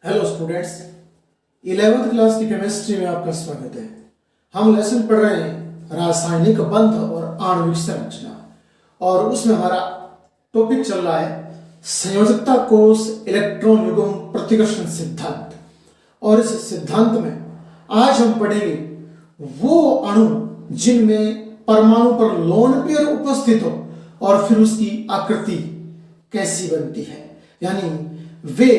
Hello students, 11th class की chemistry में आपका स्वागत है। हम लेसन पढ़ रहे हैं रासायनिक बंध और आणविक संरचना, और उसमें हमारा टॉपिक चल रहा है संयोजकता कोष इलेक्ट्रॉन युग्म प्रतिकर्षण सिद्धांत। और इस सिद्धांत में आज हम पढ़ेंगे वो अणु जिनमें परमाणु पर लोन पेयर उपस्थित हो और फिर उसकी आकृति कैसी बनती है, यानी वे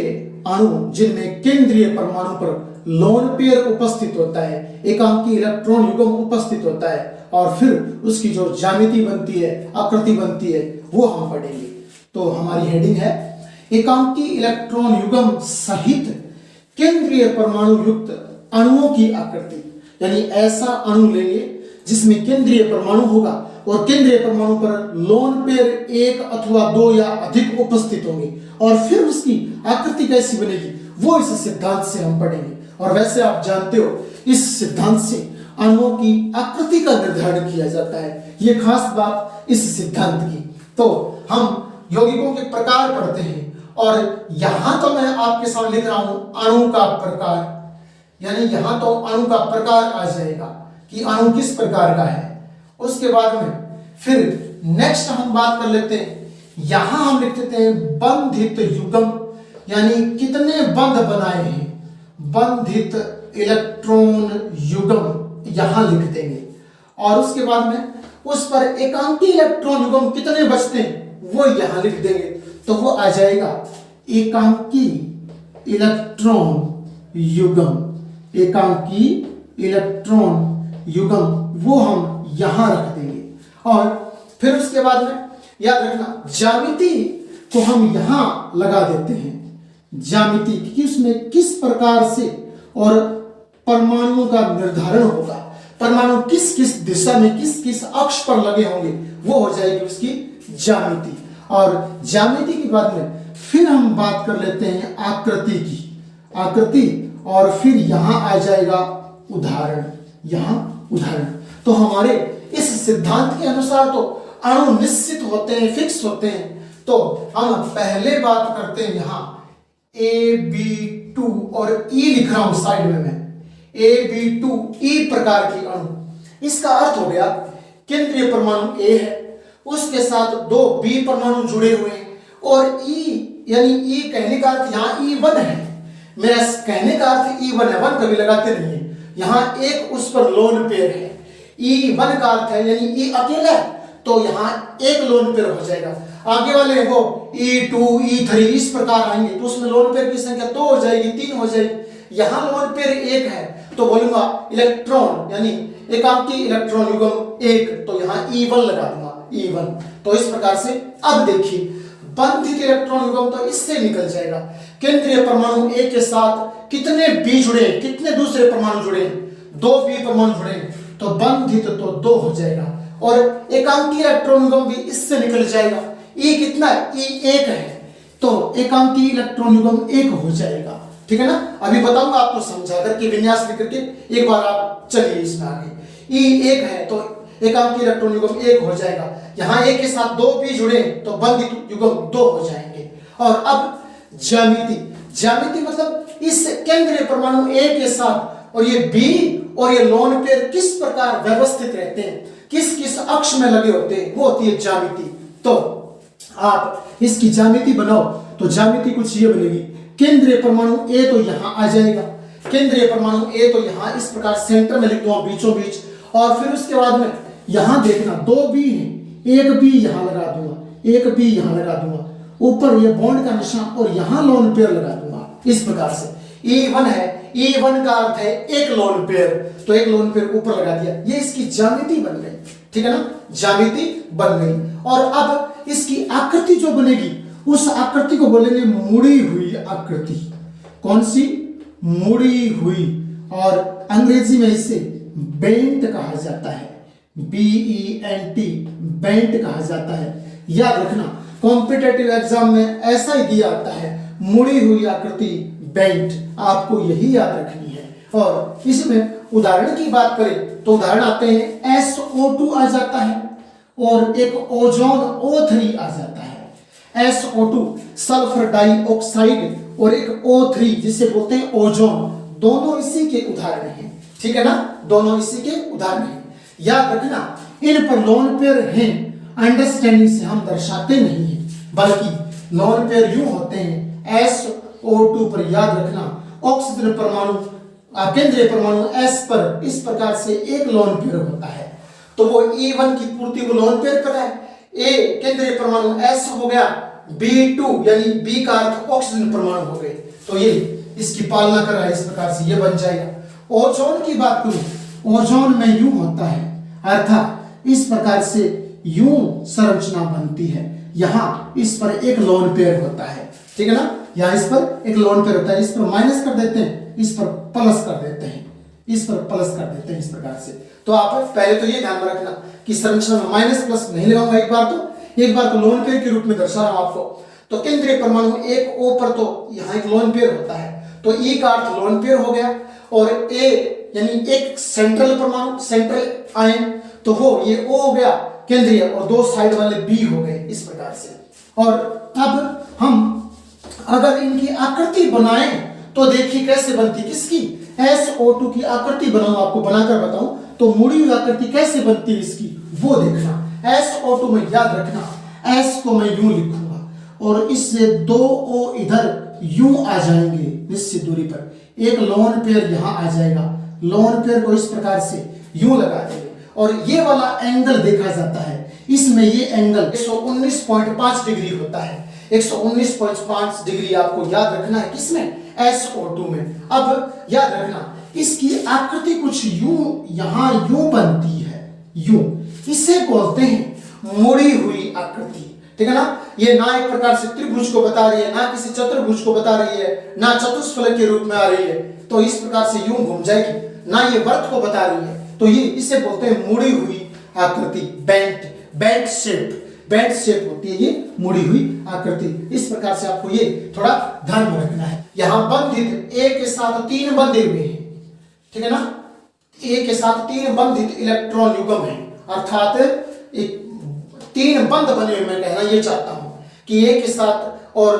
अणु जिनमें केंद्रीय परमाणु पर लोन पेयर उपस्थित होता है, एकांकी इलेक्ट्रॉन युग्म उपस्थित होता है, और फिर उसकी जो ज्यामिति बनती है, आकृति बनती है, वो हम पढ़ेंगे। तो हमारी हेडिंग है एकांकी इलेक्ट्रॉन युग्म सहित केंद्रीय परमाणु युक्त अणुओं की आकृति, यानी ऐसा अणु लेंगे जिसमें केंद्रीय परमाणु होगा और केंद्रीय परमाणु पर लोन पेयर एक अथवा दो या अधिक उपस्थित होंगे, और फिर उसकी आकृति कैसी बनेगी वो इस सिद्धांत से हम पढ़ेंगे। और वैसे आप जानते हो इस सिद्धांत से अणुओं की आकृति का निर्धारण किया जाता है, ये खास बात इस सिद्धांत की। तो हम यौगिकों के प्रकार पढ़ते हैं, और यहां तो मैं आपके सामने लिख रहा हूं अणु का प्रकार, यानी यहां तो अणु का प्रकार आ जाएगा कि अणु किस प्रकार का है। उसके बाद में फिर नेक्स्ट हम बात कर लेते हैं, यहां हम लिख देते हैं बंधित युग्म, यानी कितने बंध बनाए हैं, बंधित इलेक्ट्रॉन युग्म यहां लिख देंगे। और उसके बाद में उस पर एकांकी इलेक्ट्रॉन युग्म कितने बचते हैं वो यहां लिख देंगे, तो वो आ जाएगा एकांकी इलेक्ट्रॉन युग्म, एकांकी इलेक्ट्रॉन युग्म वो हम यहां रख देंगे। और फिर उसके बाद में याद रखना ज्यामिति को हम यहां लगा देते हैं, ज्यामिति कि उसमें किस प्रकार से और परमाणुओं का निर्धारण होगा, परमाणु किस किस दिशा में किस किस अक्ष पर लगे होंगे, वो हो जाएगी उसकी ज्यामिति। और ज्यामिति के बाद में फिर हम बात कर लेते हैं आकृति की, आकृति, और फिर यहां आ जाएगा उदाहरण, यहां उदाहरण। तो हमारे इस सिद्धांत के अनुसार तो अणु निश्चित होते हैं, फिक्स होते हैं। तो हम पहले बात करते हैं यहां Ab2 और E लिख रहा हूं साइड में मैं, Ab2E प्रकार की अणु। इसका अर्थ हो गया केंद्रीय परमाणु A है, उसके साथ दो B परमाणु जुड़े हुए हैं, और E यानी E कहने का अर्थ यहां E1 है, मेरा कहने का अर्थ E1 है, 1 कभी लगाते नहीं है, यहां एक उस पर लोन पेयर है। E1 का अर्थ है यानी E अकेला है, तो यहां एक लोन पेयर हो जाएगा। आगे वाले वो E2 E3 इस प्रकार आएंगे तो उसमें लोन पेयर की संख्या 2 हो जाएगी, 3 हो जाएगी। यहां लोन पेयर 1 है तो बोलूंगा इलेक्ट्रॉन यानी एकांकी इलेक्ट्रॉन युग्म 1, तो यहां E1 लगा दूंगा, E1। तो इस प्रकार से अब देखिए बंधित इलेक्ट्रॉन युग्म तो इससे निकल जाएगा, केंद्रीय परमाणु A के साथ कितने B जुड़े, कितने दूसरे परमाणु जुड़े, 2 B परमाणु जुड़े, तो बंधित तो 2 हो जाएगा, और एकांकी इलेक्ट्रॉन युग्म भी इससे निकल जाएगा। E कितना है, E1 है, तो एकांकी इलेक्ट्रॉन युग्म 1 हो जाएगा। ठीक है ना, अभी बताऊंगा आपको समझा करके, विन्यास लिख करके, एक बार आप चलिए इसमें आगे। E1 है तो एकांकी इलेक्ट्रॉन युग्म 1 हो जाएगा, यहां एक के साथ 2 भी जुड़े तो बंधित युग्म 2 हो जाएंगे। और अब ज्यामिति, ज्यामिति मतलब इस केंद्रीय परमाणु A के साथ और ये B और ये लोन पेयर किस प्रकार व्यवस्थित रहते हैं, किस किस अक्ष में लगे होते हैं, वो होती है ज्यामिति। तो आप इसकी ज्यामिति बनाओ तो ज्यामिति कुछ ये बनेगी, केंद्रीय परमाणु A तो यहां आ जाएगा, केंद्रीय परमाणु A तो यहां इस प्रकार सेंटर में लिख दूंगा बीचों बीच, और फिर उसके बाद में यहां देखना 2 B है, एक B यहां लगा दूंगा, एक B यहां लगा दूंगा, ऊपर ये बॉन्ड का निशान और यहां लोन पेयर लगा दूंगा। इस प्रकार से E1 है, E1 का अर्थ है एक लोन पेयर, तो एक लोन पेयर ऊपर लगा दिया, ये इसकी ज्यामिति बन गई। ठीक है ना, ज्यामिति बन गई। और अब इसकी आकृति जो बनेगी उस आकृति को बोलेंगे मुड़ी हुई आकृति। कौन सी, मुड़ी हुई, और अंग्रेजी में इसे बेंट कहा जाता है, BENT, बेंट कहा जाता है। याद रखना कॉम्पिटिटिव एग्जाम में ऐसा ही दिया आता है, मुड़ी हुई आकृति बेंट, आपको यही याद रखनी है। और इसमें उदाहरण की बात करें तो उदाहरण आते हैं SO2 आ जाता है, और एक ओजोन O3 आ जाता है। SO2 सल्फर डाइऑक्साइड और एक O3 जिसे बोलते हैं ओजोन, दोनों इसी के उदाहरण हैं। ठीक है ना, दोनों इसी के उदाहरण हैं। याद रखना इन पर लोन पेयर हैं, अंडरस्टैंडिंग से हम दर्शाते नहीं हैं, बल्कि लोन पेयर यूं होते हैं SO2 पर। याद रखना ऑक्सीजन परमाणु केंद्रीय परमाणु S पर इस प्रकार से एक लोन पेयर होता है, तो वो E1 की पूर्ति वो लोन पेयर पर है। A केंद्रीय परमाणु S हो गया, B2 यानी B का अर्थ ऑक्सीजन परमाणु हो गए, तो ये इसकी पालना कर रहा है, इस प्रकार से ये बन जाएगा। ओजोन की बात करूं, ओजोन में यूं होता है, अर्थात इस प्रकार से यूं संरचना बनती है, यहां इस पर एक लोन पेयर होता है। ठीक है ना, यहां इस पर एक लोन पेयर होता है, इस पर माइनस कर देते हैं, इस पर प्लस कर देते हैं, इस पर प्लस कर देते हैं, इस प्रकार से। तो आप पहले तो ये ध्यान में रखना कि संरचना में माइनस प्लस नहीं लगाऊंगा, एक बार तो लोन पेयर के रूप में दर्शा रहा हूं आपको। तो केंद्रीय परमाणु एक O पर तो यहां एक लोन पेयर होता है, तो E का अर्थ लोन पेयर हो गया, और A यानी एक सेंट्रल परमाणु, सेंट्रल आयन, तो वो ये O हो गया केंद्रीय, और दो साइड वाले B हो गए, इस प्रकार से। और अब हम अगर इनकी आकृति बनाएं तो देखिए कैसे बनती, किसकी, SO2 की आकृति बनाऊं, आपको बनाकर बताऊं तो मुड़ी हुई आकृति कैसे बनती है इसकी, वो देखना। SO2 में याद रखना S को मैं यूं लिखूंगा, और इससे दो O इधर यूं आ जाएंगे निश्चित दूरी पर, एक लोन पेयर यहां आ जाएगा, लोन पेयर को इस प्रकार से यूं लगा देंगे, और ये वाला एंगल देखा जाता है, इसमें ये एंगल 119.5 डिग्री होता है, 119.5 डिग्री आपको याद रखना है, किसमें, SO2 में। अब याद रखना इसकी आकृति कुछ यूं यहां यूं बनती है, यूं, इसे बोलते हैं मुड़ी हुई आकृति। ठीक है ना, ये ना एक प्रकार से त्रिभुज को बता रही है, ना किसी चतुर्भुज को बता रही है, ना चतुष्फलक के रूप में आ रही है, तो इस प्रकार से यूं घूम जाएगी, ना ये वर्त को बता रही है, तो ये इसे बोलते हैं मुड़ी हुई आकृति, बेंट शेप होती है ये मुड़ी हुई आकृति। इस प्रकार से आपको ये थोड़ा ध्यान में रखना है। यहां बंधित A के साथ 3 बंधे हुए हैं, ठीक है ना, A के साथ 3 बंधित इलेक्ट्रॉन युग्म है, अर्थात एक 3 बंध बने हुए, मैं कहना ये चाहता हूं कि A के साथ और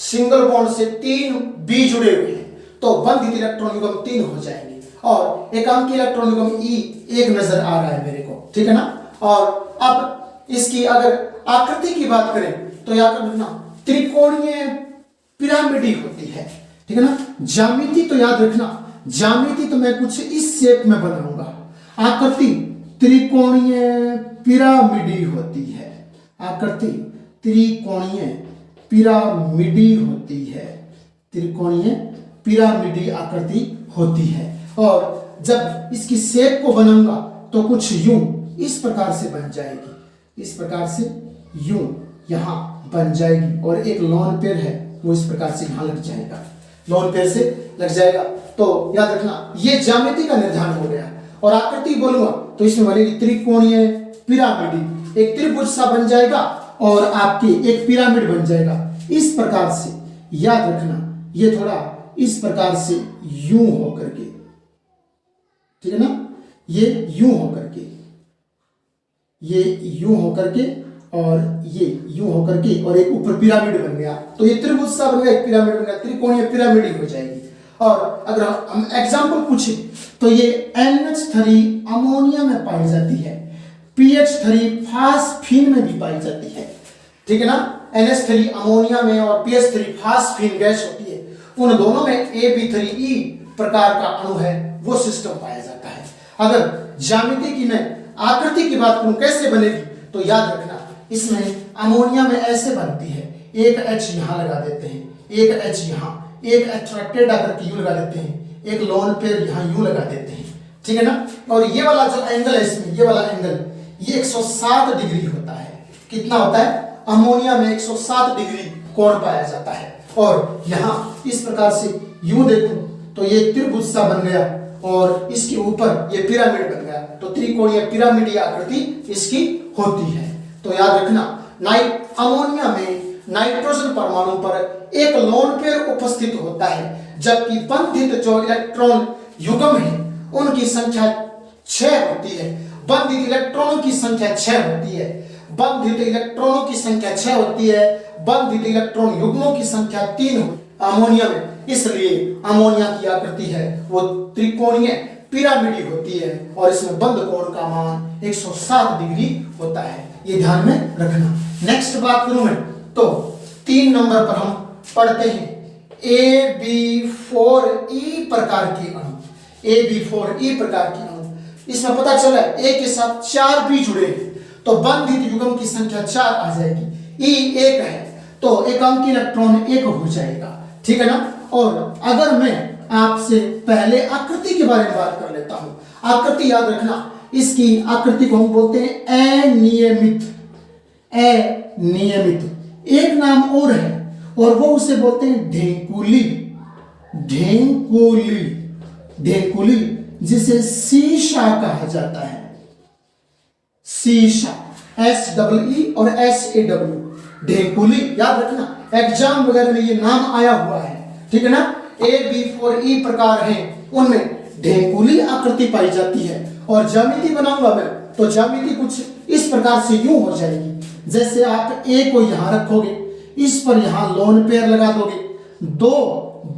सिंगल बॉन्ड से 3 B जुड़े हुए हैं, तो बंधित इलेक्ट्रॉन युग्म 3 हो जाएंगे, और एकांकी इलेक्ट्रॉन युग्म E 1 नजर आ रहा है मेरे को। ठीक है ना, और अब इसकी अगर आकृति की बात करें तो याद रखना त्रिकोणीय पिरामिडी होती है। ठीक है ना, ज्यामिति तो याद रखना, ज्यामिति तो मैं कुछ इस शेप में बनाऊंगा, आकृति त्रिकोणीय पिरामिडी होती है, आकृति त्रिकोणीय पिरामिडी होती है, त्रिकोणीय पिरामिडी आकृति होती है। और जब इसकी शेप को बनाऊंगा तो कुछ यूं इस प्रकार से बन जाएगी, इस प्रकार से यूं यहां बन जाएगी, और एक लोन पेयर है वो इस प्रकार से यहां लग जाएगा, लोन पेयर से लग जाएगा। तो याद रखना ये ज्यामिति का निर्धारण हो गया, और आकृति बोलूंगा तो इसमें बनेगी त्रिकोणीय पिरामिडी, एक त्रिभुज सा बन जाएगा और आपकी एक पिरामिड बन जाएगा, इस प्रकार से। याद रखना ये थोड़ा इस प्रकार से यूं होकर के, ठीक है ना, ये यूं होकर के, ये यूं होकर के, और ये यूं होकर के, और एक ऊपर पिरामिड बन गया, तो ये त्रिभुज सा बन गया, एक पिरामिड बन गया, त्रिकोणीय पिरामिड हो जाएगी। और अगर हम एग्जांपल पूछे तो ये NH3 अमोनिया में पाई जाती है, PH3 फास्फीन में भी पाई जाती है। ठीक है ना, NH3 अमोनिया में और PH3 फास्फीन गैस होती है, उन दोनों में AB3E प्रकार का अणु है, वो सिस्टम पाया जाता है। अगर ज्यामिति की मैं आकृति की बात करूं कैसे बनेगी, तो याद रखना इसमें अमोनिया में ऐसे बनती है, एक H यहां लगा देते हैं, एक H यहां, एक H टेढ़ा करके यूं लगा देते हैं, एक लोन पेयर यहां यूं लगा देते हैं। ठीक है ना, और ये वाला जो एंगल है इसमें, ये वाला एंगल ये 107 डिग्री होता है। कितना होता है, अमोनिया में 107 डिग्री कोण पाया जाता है। और यहां इस प्रकार से यूं देखूं तो ये त्रिभुज सा बन गया, और इसके ऊपर ये पिरामिड बन गया, तो त्रिकोणीय पिरामिडीय आकृति इसकी होती है। तो याद रखना अमोनिया में नाइट्रोजन परमाणु पर एक लोन पेयर उपस्थित होता है, जबकि बंधित जो इलेक्ट्रॉन युग्म है उनकी संख्या 6 होती है, बंधित इलेक्ट्रॉनों की संख्या 6 होती है। बंधित इलेक्ट्रॉनों की संख्या 6 होती है, बंधित इलेक्ट्रॉन युग्मों की संख्या 3 होती है अमोनिया में। इसलिए अमोनिया की आकृति है वो त्रिकोणीय पिरामिडी होती है और इसमें बंद कोण का मान 107 डिग्री होता है, ये ध्यान में रखना। नेक्स्ट बात करूं मैं तो 3 नंबर पर हम पढ़ते हैं AB4E प्रकार के अणु। AB4E प्रकार के अणु, इसमें पता चला A के साथ 4 B जुड़े हैं तो बंधित युग्म की संख्या 4 आ जाएगी। E 1 है तो एकांकी इलेक्ट्रॉन 1 हो जाएगा, ठीक है ना। और अगर मैं आपसे पहले आकृति के बारे में बात कर लेता हूं, आकृति याद रखना, इसकी आकृति को हम बोलते हैं अनियमित। अनियमित एक नाम और है और वो उसे बोलते हैं ढेंकुली। ढेंकुली, ढेंकुली जिसे शीशा कहा जाता है। शीशा, SEE और SAW, ढेंकुली याद रखना, एग्जाम वगैरह में ये नाम आया हुआ है, ठीक है ना। AB4E प्रकार हैं उनमें ढेंकुली आकृति पाई जाती है। और ज्यामिति बनाऊंगा मैं तो ज्यामिति कुछ इस प्रकार से यूं हो जाएगी, जैसे आप A को यहां रखोगे, इस पर यहां लोन पेयर लगा दोगे, 2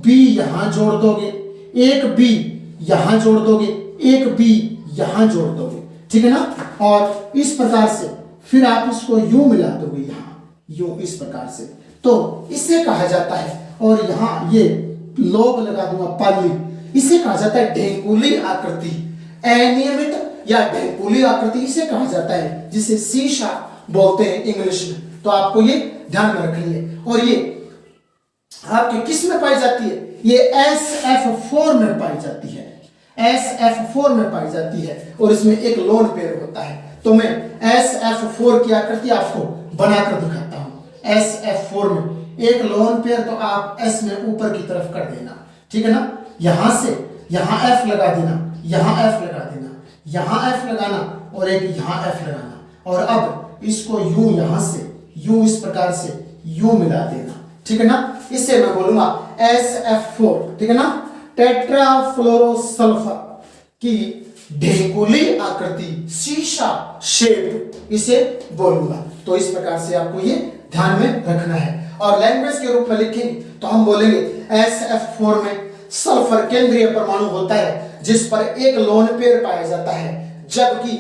B यहां जोड़ दोगे, 1 B यहां जोड़ दोगे, 1 B यहां जोड़ दोगे, ठीक है ना। और इस प्रकार से फिर आप इसको यूं मिला दोगे, यहां यूं इस प्रकार से, तो इसे कहा जाता है। और यहां ये लोग लगा दूंगा पाली, इसे कहा जाता है ढेंकुली आकृति। अनियमित या ढेंकुली आकृति इसे कहा जाता है जिसे शीशा बोलते हैं इंग्लिश में। तो आपको ये ध्यान में रखनी है। और ये आपके किस में पाई जाती है? ये SF4 में पाई जाती है, SF4 में पाई जाती है और इसमें एक लोन पेयर होता है। तो मैं SF4 की आकृति आपको बनाकर दिखाता हूं। SF4 में एक लोन पेयर, तो आप S में ऊपर की तरफ कर देना, ठीक है ना। यहां से यहां F लगा देना, यहां F लगा देना, यहां F लगाना और एक यहां F लगाना। और अब इसको यूं यहां से यूं इस प्रकार से यूं मिला देना, ठीक है ना। इससे मैं बोलूंगा SF4, ठीक है ना, टेट्राफ्लोरोसल्फर की ढेंकुली आकृति, शीशा शेप, इसे बोलूंगा। तो इस प्रकार से आपको ये ध्यान में रखना है। और लैंग्वेज के रूप में लिखेंगे तो हम बोलेंगे SF4 में सल्फर केंद्रीय परमाणु होता है जिस पर एक लोन पेयर पाया जाता है, जबकि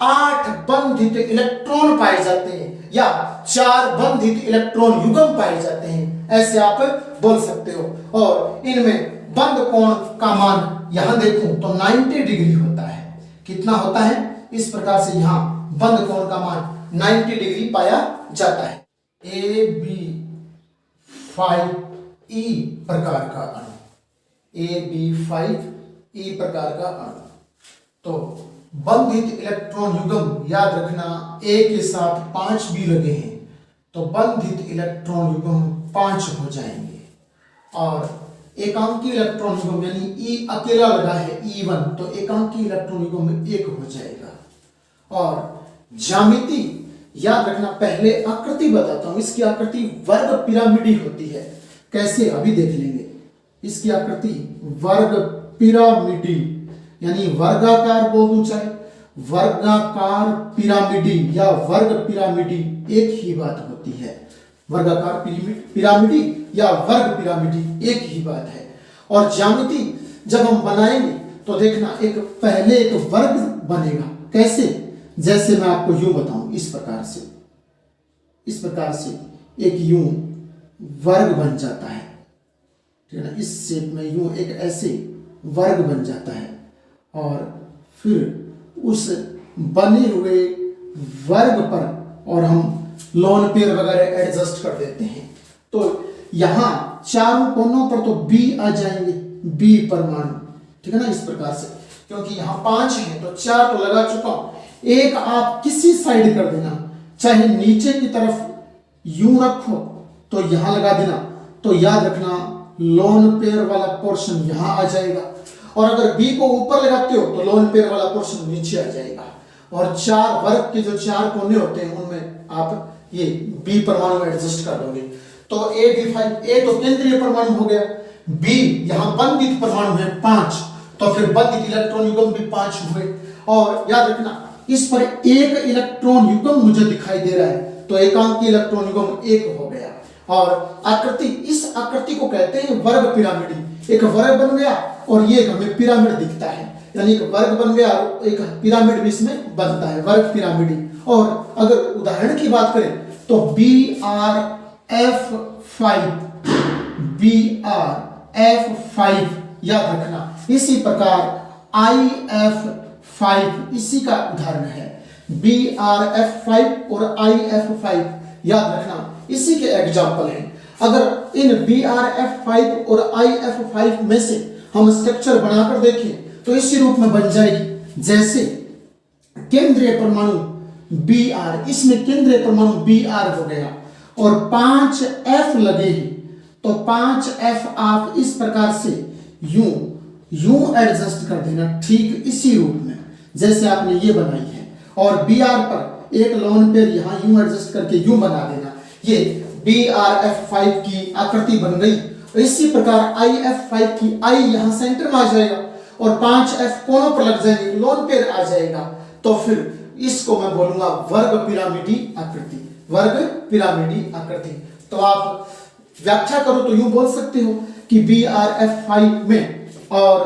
8 बंधित इलेक्ट्रॉन पाए जाते हैं या 4 बंधित इलेक्ट्रॉन युग्म पाए जाते हैं, ऐसे आप बोल सकते हो। और इनमें बंद कोण का मान यहां देखूं तो 90 डिग्री होता है। कितना होता है? इस प्रकार से यहां बंद कोण का मान 90 डिग्री पाया जाता है। AB5E प्रकार का अणु, AB5E प्रकार का अणु, तो बंधित इलेक्ट्रॉन युग्म याद रखना, A के साथ 5 B लगे हैं तो बंधित इलेक्ट्रॉन युग्म 5 हो जाएंगे। और एकांकी इलेक्ट्रॉन युग्म यानी E अकेला लगा है E1, तो एकांकी इलेक्ट्रॉन युग्म 1 हो जाएगा। और ज्यामिति याद रखना, पहले आकृति बताता हूं। इसकी आकृति वर्ग पिरामिडी होती है। कैसे? अभी देख लेंगे। इसकी आकृति वर्ग पिरामिडी यानी वर्गाकार बोल दूं चाहे वर्गाकार पिरामिडी या वर्ग पिरामिडी, एक ही बात होती है। वर्गाकार पिरामिडी या वर्ग पिरामिडी एक ही बात है। और ज्यामिति जब हम बनाएंगे तो देखना, एक पहले एक वर्ग बनेगा। कैसे? जैसे मैं आपको यूं बताऊं, इस प्रकार से एक यूं वर्ग बन जाता है, ठीक है ना। इस शेप में यूं एक ऐसे वर्ग बन जाता है और फिर उस बने हुए वर्ग पर और हम लोन पेयर वगैरह एडजस्ट कर देते हैं। तो यहां चारों कोनों पर तो B आ जाएंगे, B परमाणु, ठीक है ना। इस प्रकार से, क्योंकि यहां 5 है तो 4 तो लगा चुका हूं। एक आप किसी साइड कर देना, चाहे नीचे की तरफ यूं रखो तो यहां लगा देना, तो याद रखना लोन पेयर वाला पोर्शन यहां आ जाएगा। और अगर B को ऊपर लगाते हो तो लोन पेयर वाला पोर्शन नीचे आ जाएगा। और 4 वर्ग के जो 4 कोने होते हैं उनमें आप ये B परमाणु एडजस्ट कर दोगे। तो AB5, A तो केंद्रीय परमाणु हो गया, B यहां बंधित परमाणु है 5, तो फिर बंधित इलेक्ट्रॉन युग्म भी 5 हुए। और याद रखना, इस पर एक इलेक्ट्रॉन युग्म मुझे दिखाई दे रहा है, तो एकांकी इलेक्ट्रॉन युग्म 1 हो गया। और आकृति, इस आकृति को कहते हैं वर्ग पिरामिड। एक वर्ग बन गया और ये हमें पिरामिड दिखता है, यानी एक वर्ग बन गया, एक पिरामिड भी इसमें बनता है, वर्ग पिरामिड। और अगर उदाहरण की बात करें तो BRF5 याद रखना। इसी प्रकार IF5 इसी का उदाहरण है। BRF5 और IF5 याद रखना, इसी के एग्जाम्पल हैं। अगर इन BRF5 और IF5 में से हम स्ट्रक्चर बनाकर देखें तो इसी रूप में बन जाएगी, जैसे केंद्रीय परमाणु Br, इसमें केंद्रीय परमाणु Br हो गया और 5 F लगे हैं, तो 5 F आप इस प्रकार से यूं एडजस्ट कर देना, ठीक इसी रूप में जैसे आपने ये बनाई है। और Br पर एक लोन पेयर यहां यूं एडजस्ट करके यूं बना देना, ये BRF5 की आकृति बन गई। इसी प्रकार IF5 की I यहां सेंटर में आ जाएगा और 5 F कोनों पर लग जाएंगे, लोन पेयर आ जाएगा, तो फिर इसको मैं बोलूंगा वर्ग पिरामिडी आकृति, वर्ग पिरामिडी आकृति। तो आप व्याख्या करो तो यूं बोल सकते हो कि BRF5 में और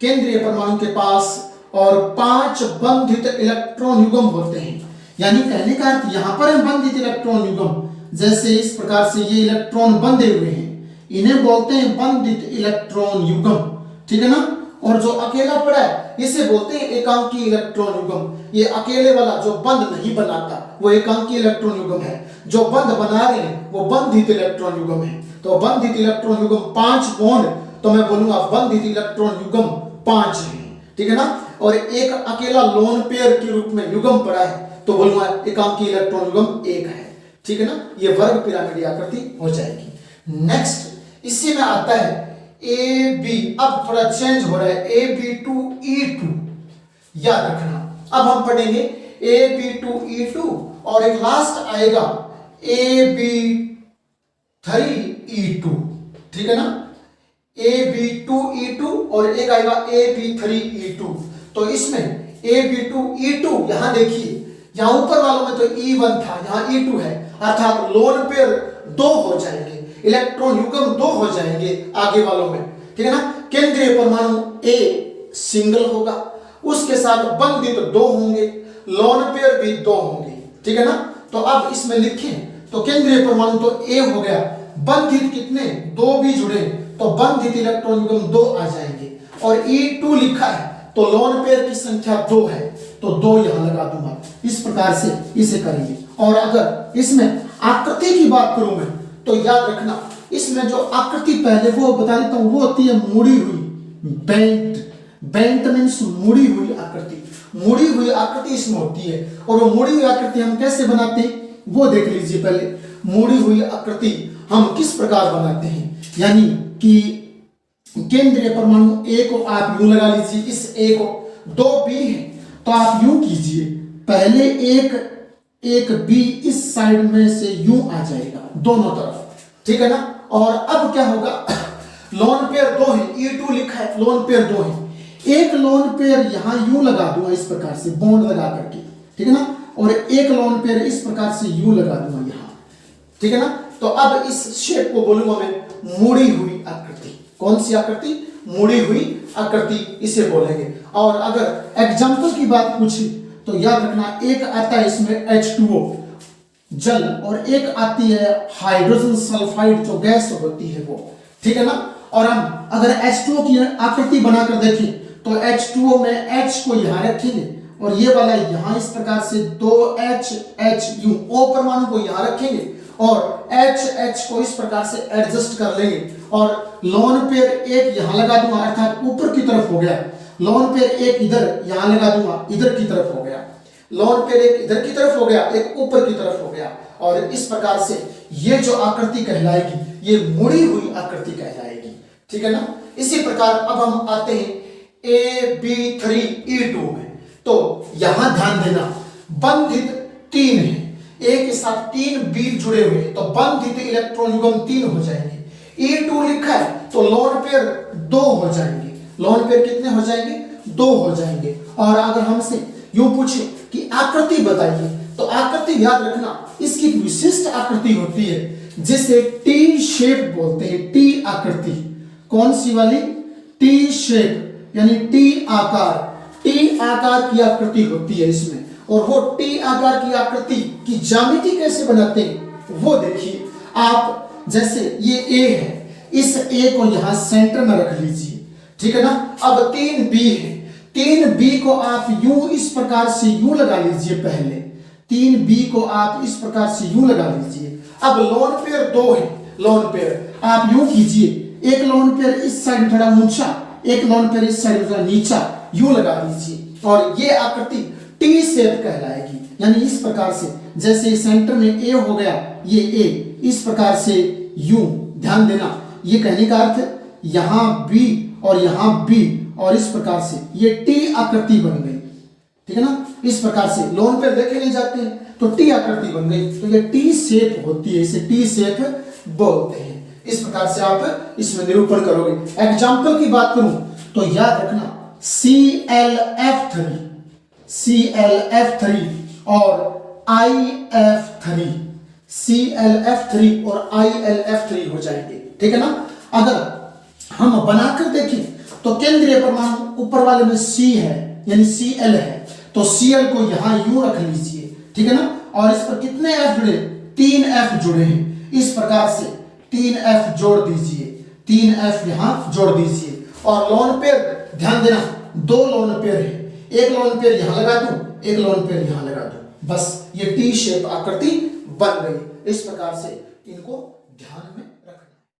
केंद्रीय परमाणु के पास और 5 बंधित इलेक्ट्रॉन युग्म होते हैं, यानी कहने का अर्थ यहां पर है बंधित इलेक्ट्रॉन युग्म, जैसे इस प्रकार से ये इलेक्ट्रॉन बंधे हुए हैं, इन्हें बोलते हैं बंधित इलेक्ट्रॉन युग्म, ठीक है ना। और जो अकेला पड़ा है इसे बोलते हैं एकांकी इलेक्ट्रॉन युग्म। ये अकेले वाला जो बंध नहीं बनाता वो एकांकी इलेक्ट्रॉन युग्म है, जो बंध बना रहे हैं वो बंधित इलेक्ट्रॉन युग्म है। तो बंधित इलेक्ट्रॉन युग्म 5 बॉन्ड, तो मैं बोलूंगा बंधित इलेक्ट्रॉन युग्म 5 है, ठीक है ना। और एक अकेला लोन पेयर के रूप में युग्म पड़ा है तो बोलूंगा एकांकी इलेक्ट्रॉन युग्म 1 है, ठीक है ना। ये वर्ग पिरामिड आकृति हो जाएगी। नेक्स्ट इसी में आता है AB, अब थोड़ा चेंज हो रहा है, AB2E2 याद रखना। अब हम पढ़ेंगे AB2E2 और एक लास्ट आएगा AB3E2, ठीक है ना। AB2E2 और एक आएगा AB3E2। तो इसमें AB2E2 यहां देखिए, यहां ऊपर वालों में तो E1 था, यहां E2 है, अर्थात लोन पेयर 2 हो जाएंगे, इलेक्ट्रॉन युग्म 2 हो जाएंगे आगे वालों में, ठीक है ना। केंद्रीय परमाणु A सिंगल होगा, उसके साथ बंधित 2 होंगे, लोन पेयर भी 2 होंगे, ठीक है ना। तो अब इसमें लिखें तो केंद्रीय परमाणु तो A हो गया, बंधित कितने 2 भी जुड़े तो बंधित इलेक्ट्रॉन युग्म 2 आ जाएंगे। और E2 लिखा है तो लोन पेयर की संख्या 2 है तो 2 यहां लगा दूंगा, इस प्रकार से इसे करेंगे। और अगर इसमें आकृति की बात करूं मैं तो याद रखना, इसमें जो आकृति पहले वो बता देता हूं, वो होती है मुड़ी हुई, बेंट मींस मुड़ी हुई आकृति, मुड़ी हुई आकृति इसमें होती है। और वो मुड़ी हुई आकृति हम कैसे बनाते हैं वो देख लीजिए। पहले मुड़ी हुई आकृति हम किस प्रकार बनाते हैं, यानी कि केंद्रीय परमाणु A को आप यूं लगा लीजिए, इस A को 2 B है तो आप यूं कीजिए, पहले एक B इस साइड में से यूं आ जाएगा दोनों तरफ, ठीक है ना। और अब क्या होगा, लोन पेयर 2 है, E2 लिखा है, लोन पेयर 2 है, एक लोन पेयर यहां यूं लगा दूंगा इस प्रकार से बॉन्ड लगा करके, ठीक है ना। और एक लोन पेयर इस प्रकार से यूं लगा दूंगा यहां, ठीक है ना। तो अब इस शेप को बोलूंगा मैं मुड़ी हुई आकृति। कौन सी आकृति, मुड़ी हुई आकृति इसे बोलेंगे। और अगर एग्जाम्पल की बात पूछी तो याद रखना, एक आता है इसमें H2O जल और एक आती है हाइड्रोजन सल्फाइड जो गैस होती है वो, ठीक है ना। और हम अगर H2O की आकृति बनाकर देखें तो H2O में H को यहां रखेंगे और ये वाला यहां इस प्रकार से 2H यूं O परमाणु को यहां रखेंगे और H को इस प्रकार से एडजस्ट कर लेंगे और लोन पेयर एक यहां लगा दूंगा, अर्थात ऊपर की तरफ हो गया। लोन पेयर एक इधर यहां लगा दूंगा, इधर की तरफ हो गया। लोन पेयर एक इधर की तरफ हो गया, एक ऊपर की तरफ हो गया। और इस प्रकार से ये जो आकृति कहलाएगी ये मुड़ी हुई आकृति कहलाएगी, ठीक है ना। इसी प्रकार अब हम आते हैं AB3E2 में। तो यहां ध्यान देना, बंधित 3 है, A के साथ 3 B जुड़े हुए, तो बंधित इलेक्ट्रॉन युग्म 3 हो जाएंगे। E2 लिखा है तो लोन पेयर 2 हो जाएंगे। लोन पेयर कितने हो जाएंगे, 2 हो जाएंगे। और अगर हमसे यूं पूछे कि आकृति बताइए, तो आकृति याद रखना, इसकी एक विशिष्ट आकृति होती है जिसे टी शेप बोलते हैं। टी आकृति, कौन सी वाली? टी शेप, यानी टी आकार। टी आकार की आकृति होती है इसमें। और वो टी आकार की आकृति की ज्यामिति कैसे बनाते हैं वो देखिए आप। जैसे ये ए है, इस ए को यहां सेंटर में रख लीजिए, ठीक है ना। अब 3B है, 3B को आप यूं इस प्रकार से यूं लगा लीजिए। पहले 3B को आप इस प्रकार से यूं लगा लीजिए। अब लोन पेयर 2 है, लोन पेयर आप यूं कीजिए, एक लोन पेयर इस साइड थोड़ा ऊंचा, एक लोन पेयर इस साइड थोड़ा नीचा, यूं लगा दीजिए और ये आकृति टी शेप कहलाएगी। यानी इस प्रकार से, जैसे सेंटर में ए हो गया, ये ए इस प्रकार से यूं, ध्यान देना, ये कहने का अर्थ यहां बी और यहां बी और इस प्रकार से ये टी आकृति बन गई, ठीक है ना। इस प्रकार से लोन पे देखे नहीं जाते हैं तो टी आकृति बन गई, तो ये टी शेप होती है, इसे टी शेप बोलते हैं। इस प्रकार से आप इसमें निरूपण करोगे। एग्जाम्पल की बात करूं तो याद रखना ClF3, ClF3 और IF3, ClF3 और ILF3 हो जाएंगे, ठीक है ना। अगर हम बनाकर देखें तो केंद्रीय परमाणु ऊपर वाले में C है, यानी Cl है, तो Cl को यहां यूं रख लीजिए, ठीक है ना। और इस पर कितने F जुड़े? 3 F जुड़े हैं। इस प्रकार से 3 F जोड़ दीजिए, 3 F यहां जोड़ दीजिए। और लोन पेयर ध्यान देना, 2 लोन पेयर है, एक लोन पेयर यहां लगा दूं, एक लोन पेयर यहां लगा दूं, बस ये टी शेप आकृति बन गई। इस प्रकार से इनको ध्यान में